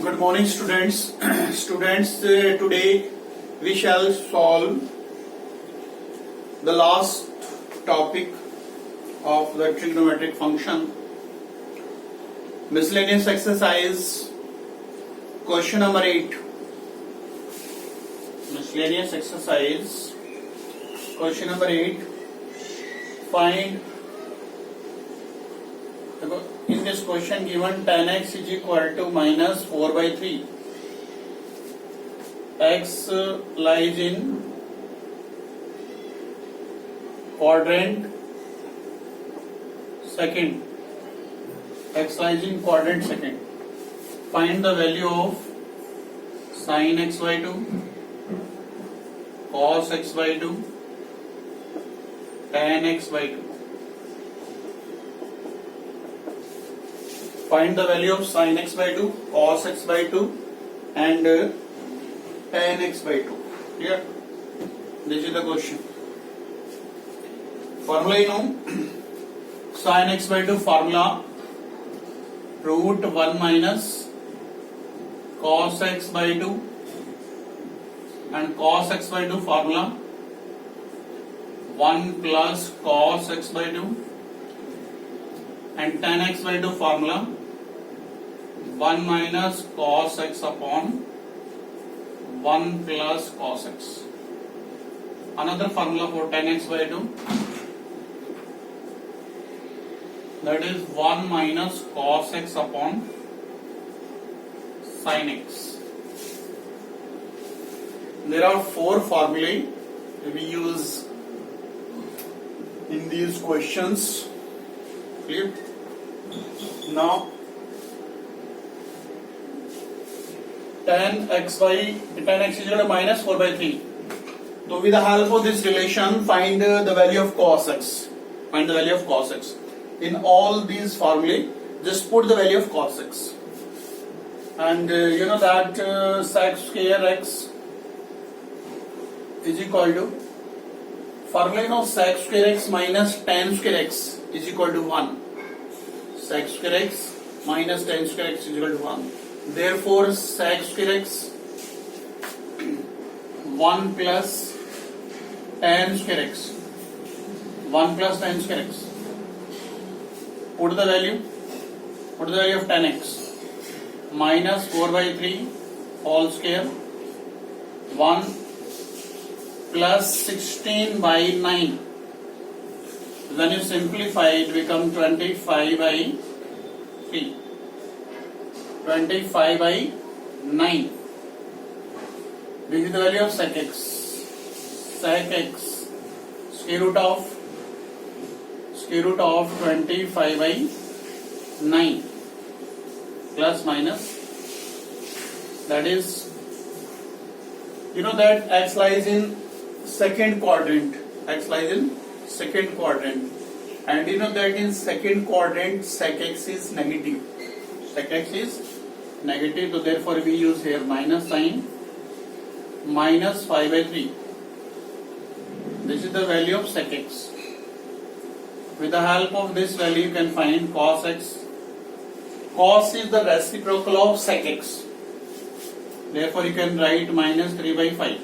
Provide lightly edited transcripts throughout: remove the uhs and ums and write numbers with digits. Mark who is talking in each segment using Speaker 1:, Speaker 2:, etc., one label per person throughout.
Speaker 1: Good morning, students. Today we shall solve the last topic of the trigonometric function. Miscellaneous exercise, question number 8. Miscellaneous exercise, question number 8. Find. In this question given tan x is equal to minus 4 by 3. X lies in quadrant second. X lies in quadrant second. Find the value of sin x by 2, cos x by 2, tan x by 2. Find the value of sin x by 2, cos x by 2 and tan x by 2. Clear? This is the question. Formula you know. Sin x by 2 formula root 1 minus cos x by 2 and cos x by 2 formula 1 plus cos x by 2 and tan x by 2 formula 1 minus cos x upon 1 plus cos x. Another formula for tan x by 2, that is 1 minus cos x upon sin x. There are 4 formulae we use in these questions. Clear? Now tan x is equal to minus 4 by 3. So with the help of this relation, find the value of cos x. Find the value of cos x. In all these formulae, just put the value of cos x. And you know that sec square x is equal to formula of sec square x minus tan square x is equal to 1. Sec square x minus tan square x is equal to 1. Therefore, sec square x 1 plus tan square x. 1 plus tan square x. Put the value of tan x. Minus 4 by 3 whole square. 1 plus 16 by 9. When you simplify it becomes 25 by 3. 25 by 9. This is the value of sec x. Sec x square root of 25 by 9 plus minus, that is, you know that x lies in second quadrant. X lies in second quadrant, and you know that in second quadrant sec x is negative. Sec x is negative, so therefore we use here minus sign. Minus 5 by 3. This is the value of sec x. With the help of this value you can find cos x. Cos is the reciprocal of sec x. Therefore you can write minus 3 by 5.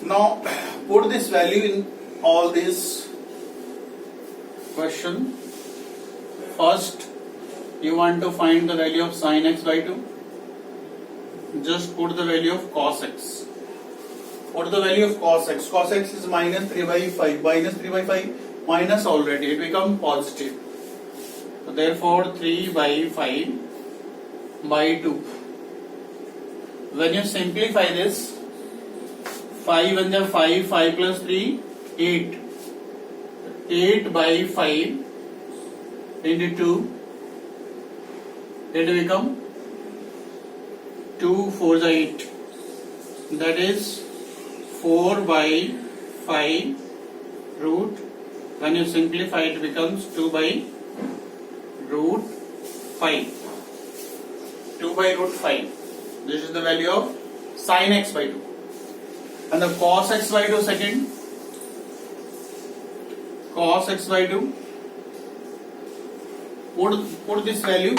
Speaker 1: Now put this value in all this question. First you want to find the value of sin x by 2. Just put the value of cos x. What is the value of cos x? Cos x is minus 3 by 5. Minus 3 by 5, minus already, it becomes positive. So therefore 3 by 5 by 2. When you simplify this, 5 and the 5 plus 3, 8. 8 by 5 into 2, it will become 2 4 is 8. That is 4 by 5 root. When you simplify it becomes 2 by root 5. 2 by root 5. This is the value of sin x by 2. And the cos x by 2 second. Cos x by 2. Put this value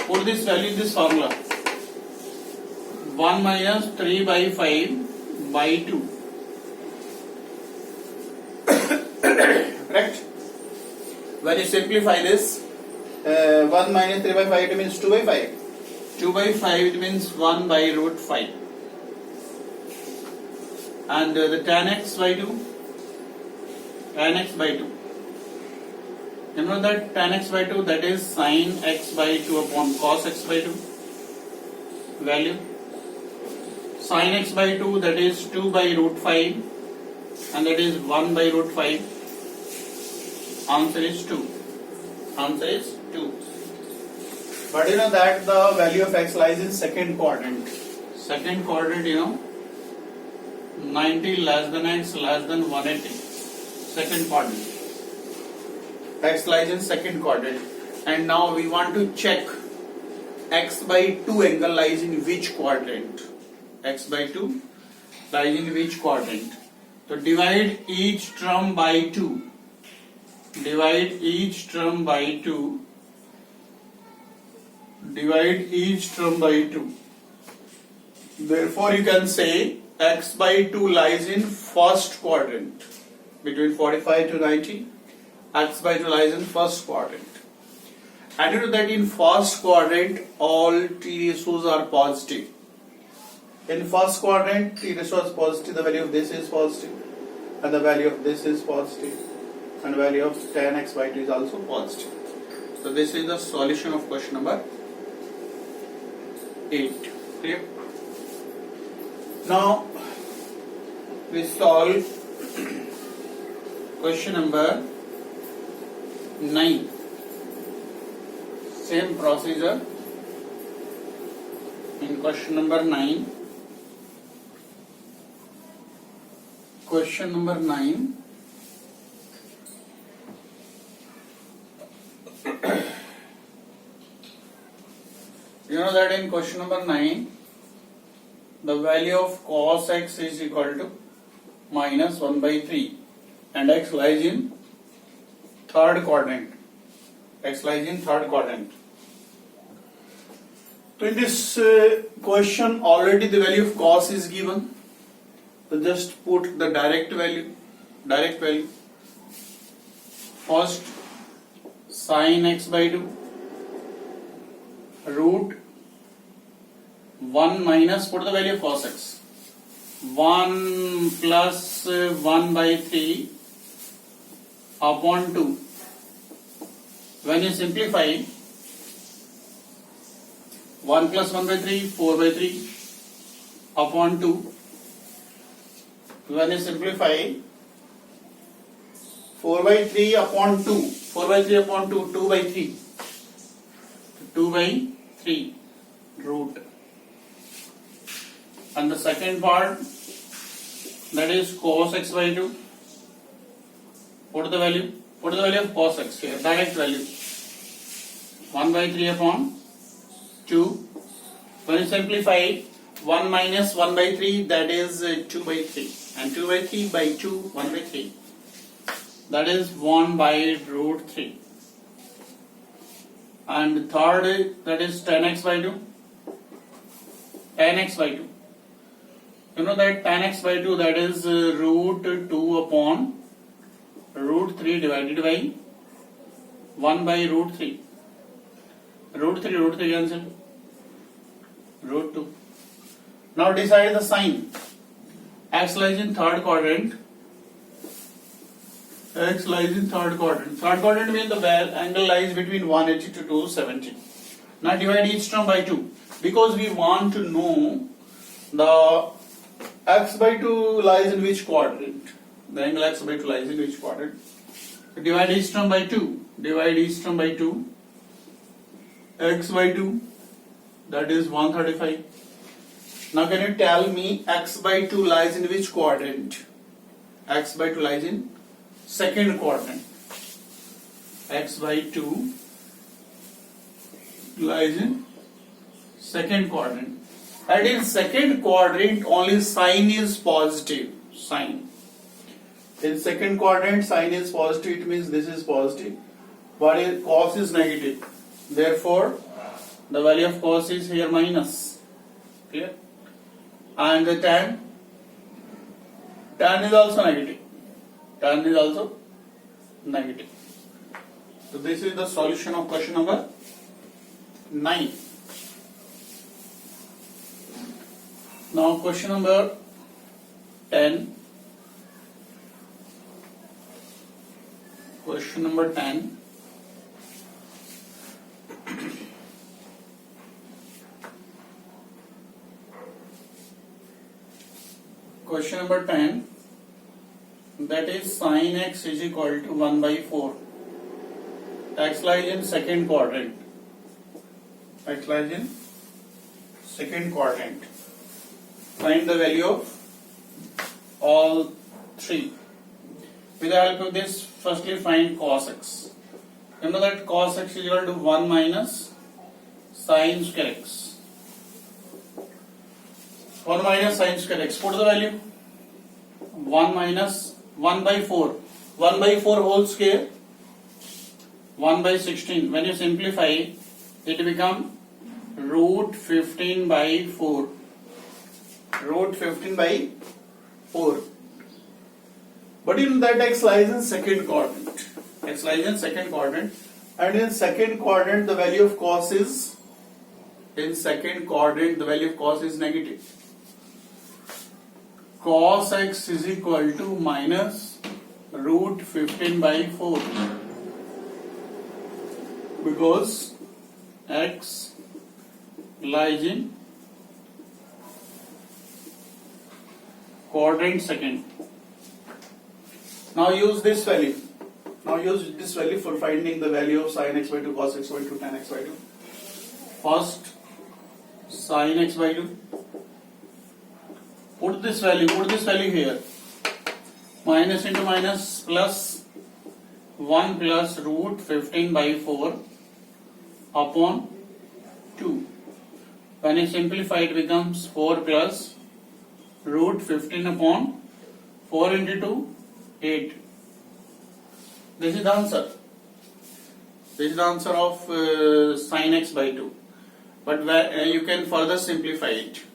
Speaker 1: Put this value in this formula. 1 minus 3 by 5 by 2. Correct? When you simplify this, 1 minus 3 by 5 it means 2 by 5. 2 by 5 it means 1 by root 5. And the tan x by 2, tan x by 2. You know that tan x by 2, that is sin x by 2 upon cos x by 2 value. Sin x by 2, that is 2 by root 5, and that is 1 by root 5. Answer is 2. Answer is 2. But you know that the value of x lies in second quadrant. Second quadrant, you know, 90 less than x less than 180. Second quadrant. X lies in second quadrant. And now we want to check x by 2 angle lies in which quadrant. X by 2 lies in which quadrant. So divide each term by 2. Divide each term by 2. Divide each term by 2. Therefore you can say x by 2 lies in first quadrant. Between 45 to 90, x by 2 lies in first quadrant. And you know that in first quadrant all t ratios are positive. In first quadrant t ratio is positive, the value of this is positive, and the value of this is positive, and the value of tan x by 2 is also positive. So this is the solution of question number 8. Clear? Now we solve question number 9. Same procedure. In question number 9. Question number 9. You know that in question number 9, the value of cos x is equal to minus 1 by 3, and x lies in third quadrant. X lies in third quadrant. So in this question already the value of cos is given. So just put the direct value. First sin x by 2 root 1 minus, put the value of cos x, 1 plus 1 by 3 upon 2. When you simplify, 1 plus 1 by 3, 4 by 3 upon 2. When you simplify, 4 by 3 upon 2, 4 by 3 upon 2, 2 by 3, 2 by 3 root. And the second part, that is cos x by 2. Put the value of cos x here, direct value, 1 by 3 upon 2. When you simplify, 1 minus 1 by 3, that is 2 by 3, and 2 by 3 by 2, 1 by 3, that is 1 by root 3. And third, that is tan x by 2. Tan x by 2. You know that tan x by 2, that is root 2 upon root 3 divided by 1 by root 3. Root 3 cancel. Root 2. Now decide the sign. X lies in third quadrant. X lies in third quadrant. Third quadrant means the angle lies between 180 to 270. Now divide each term by 2. Because we want to know the x by 2 lies in which quadrant. The angle x by 2 lies in which quadrant. So divide each term by 2. Divide each term by 2. X by 2, that is 135. Now can you tell me x by 2 lies in which quadrant? X by 2 lies in second quadrant. X by 2 lies in second quadrant. And in second quadrant only sign is positive. Sign. In second quadrant sign is positive, it means this is positive, but cos is negative. Therefore the value of cos is here minus. Clear? And the tan is also negative. Tan is also negative. So this is the solution of question number 9. Now question number 10. Question number 10. Question number 10, that is sin x is equal to 1 by 4. X lies in second quadrant. X lies in second quadrant. Find the value of all three. With the help of this, firstly find cos x. Remember that cos x is equal to 1 minus sin square x. 1 minus sin square x. Put the value. 1 minus 1 by 4. 1 by 4 whole square. 1 by 16. When you simplify, it become root 15 by 4. Root 15 by 4. But in that x lies in second quadrant. X lies in second quadrant. And in second quadrant, the value of cos is, negative. Cos x is equal to minus root 15 by 4. Because x lies in quadrant second. Now use this value. For finding the value of sin x by 2, cos x by 2, tan x by 2. First, sin x by 2. Put this value here. Minus into minus plus 1 plus root 15 by 4 upon 2. When you simplify, it becomes 4 plus root 15 upon 4 into 2, 8. This is the answer. This is the answer of sin x by 2. But you can further simplify it.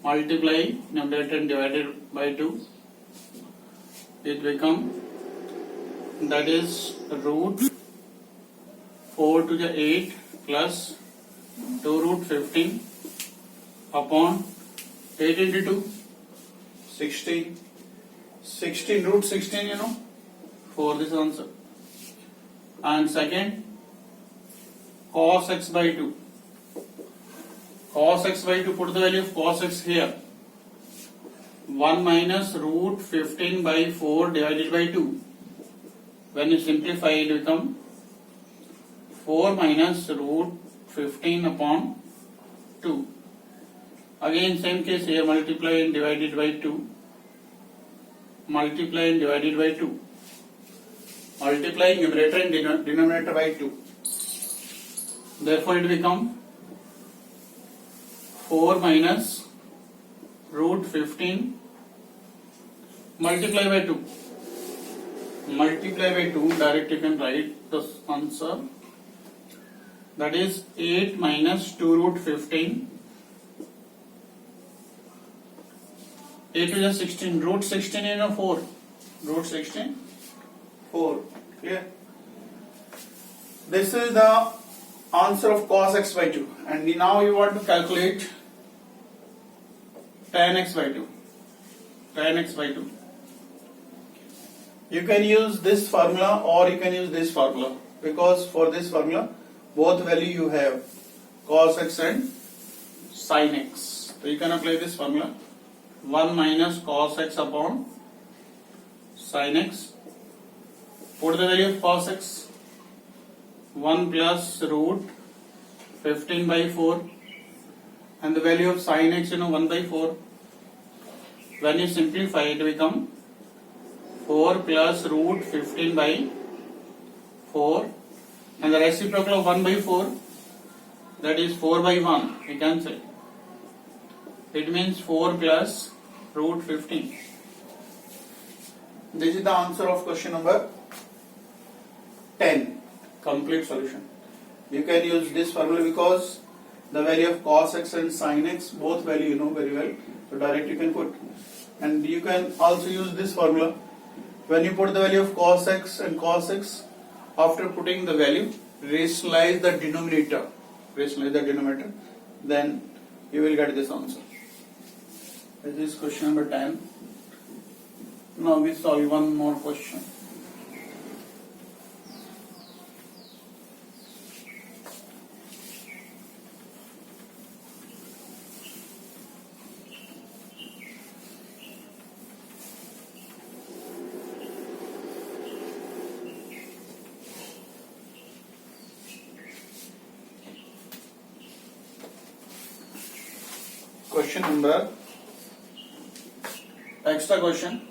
Speaker 1: Multiply numerator and divided by 2. It become, that is root 4 to the 8 plus 2 root 15 upon 8 into 2, 16. 16 root 16, 4, this answer. And second, cos x by 2. Cos x by 2, put the value of cos x here. 1 minus root 15 by 4 divided by 2. When you simplify, it become 4 minus root 15 upon 2. Again, same case here, multiply and divided by 2. Multiplying numerator and denominator by 2. Therefore, it become 4 minus root 15 multiply by 2. Direct you can write the answer. That is 8 minus 2 root 15. 8 to the 16. Root 16 4. Root 16, 4. Clear? This is the answer of cos x by 2. And now you want to calculate tan x by 2. Tan x by 2. You can use this formula or you can use this formula. Because for this formula, both value you have cos x and sin x. So you can apply this formula. 1 minus cos x upon sin x. Put the value of cos x. 1 plus root 15 by 4. And the value of sin x, 1 by 4. When you simplify, it become 4 plus root 15 by 4. And the reciprocal of 1 by 4, that is 4 by 1, you can say. It means 4 plus root 15. This is the answer of question number 10. Complete solution. You can use this formula because the value of cos x and sin x, both value you know very well. So direct you can put. And you can also use this formula. When you put the value of cos x and cos x, after putting the value, rationalize the denominator. Rationalize the denominator. Then you will get this answer. This is question number 10. Now we solve one more question. Question number, extra question,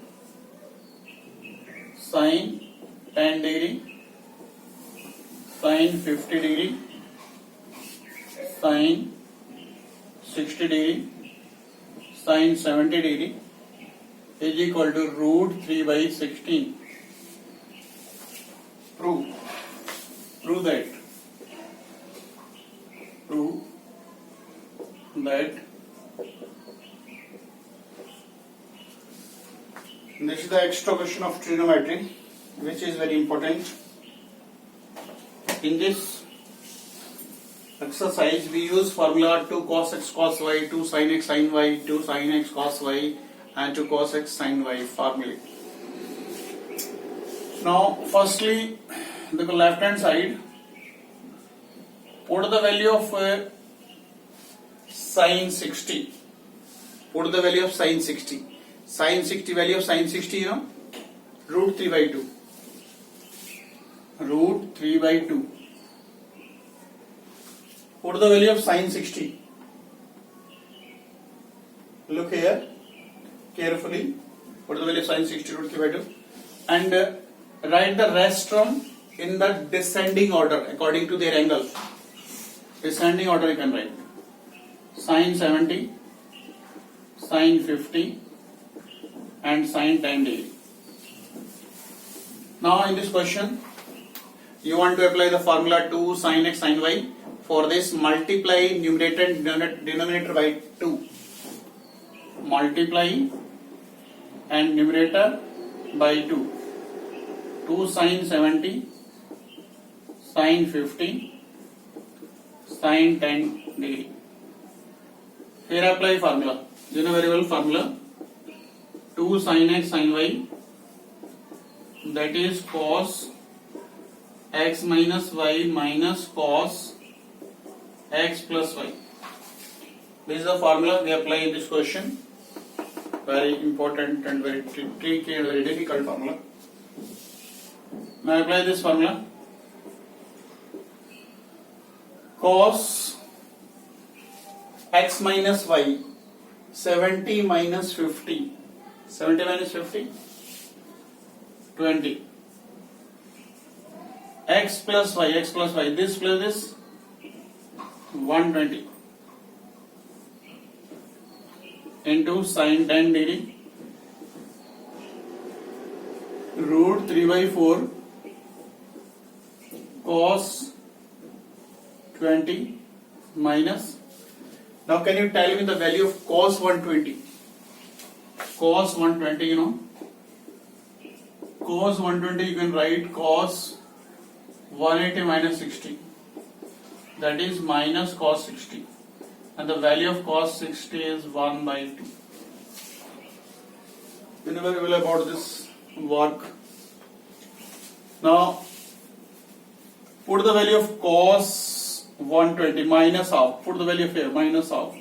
Speaker 1: sin 10 degree, sin 50 degree, sin 60 degree, sin 70 degree is equal to root 3 by 16. Prove that this is the extra question of trigonometry, which is very important. In this exercise, we use formula 2 cos x cos y, 2 sin x sin y, 2 sin x cos y, and 2 cos x sin y formula. Now, firstly, the left hand side, put the value of sin 60. Put the value of sin 60. Sin 60, value of sin 60, you know, root 3 by 2. Root 3 by 2. Put the value of sin 60. Look here, carefully. Put the value of sin 60, root 3 by 2. And write the rest term in the descending order according to their angle. Descending order you can write. Sin 70, sin 50, and sin 10 degree. Now in this question, you want to apply the formula 2 sin x sin y. For this, multiply numerator and denominator by 2. Multiply and numerator by 2. 2 sin 70, sin 50, sin 10 degree. Here apply formula. You know very well formula. 2 sin x sin y, that is cos x minus y minus cos x plus y. This is the formula we apply in this question. Very important and very tricky and very difficult formula. Now apply this formula. Cos x minus y, 70 minus 50. 70 minus 50, 20. X plus y, this plus this, 120. Into sin 10 degree, root 3 by 4, cos 20 minus. Now can you tell me the value of cos 120? Cos 120, you know. Cos 120 you can write cos 180 minus 60. That is minus cos 60. And the value of cos 60 is 1 by 2. You know very well about this work. Now, put the value of cos 120 minus half. Put the value of here, minus half.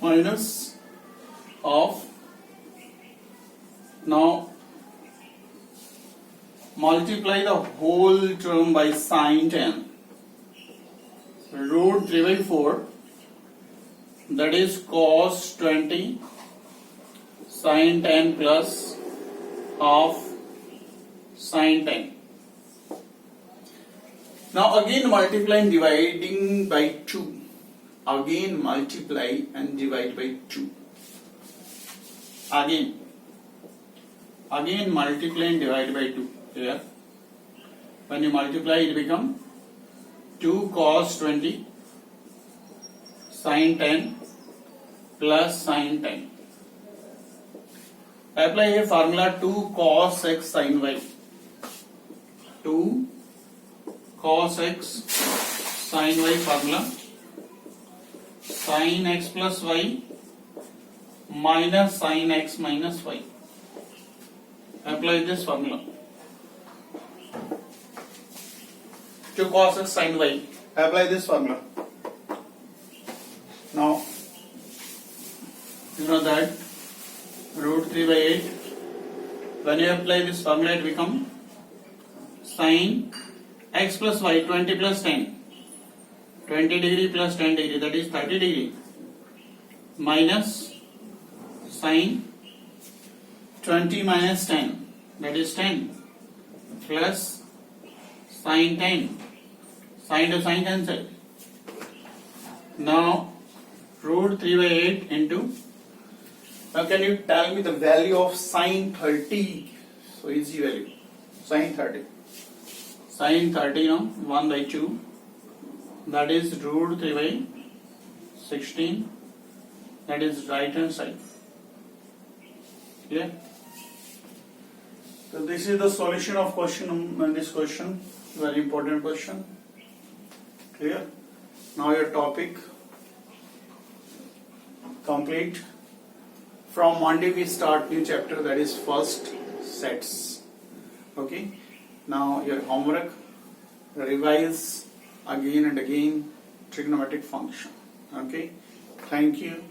Speaker 1: Minus half. Now, multiply the whole term by sin 10. Root 3 by 4, that is cos 20 sin 10 plus half sin 10. Now again multiply and dividing by 2. Again multiply and divide by 2. Again multiply and divide by 2. Here, when you multiply, it becomes 2 cos 20 sin 10 plus sin 10. Apply here formula 2 cos x sin y. 2 cos x sin y formula. Sin x plus y minus sin x minus y. Apply this formula. 2 cos x sin y. Apply this formula. Now, you know that root 3 by 8. When you apply this formula, it becomes sin x plus y, 20 plus 10. 20 degree plus 10 degree, that is 30 degree, minus sin 20 minus 10, that is 10, plus sin 10, sin to sin cancel. Now root 3 by 8 into, now can you tell me the value of sin 30? So easy value, sin 30. Sin 30, 1 by 2, that is root 3 by 16, that is right hand side. Clear? So this is the solution of this question, very important question. Clear? Now your topic complete. From Monday we start new chapter, that is first sets. Okay. Now your homework, revise again and again trigonometric function. Okay. Thank you.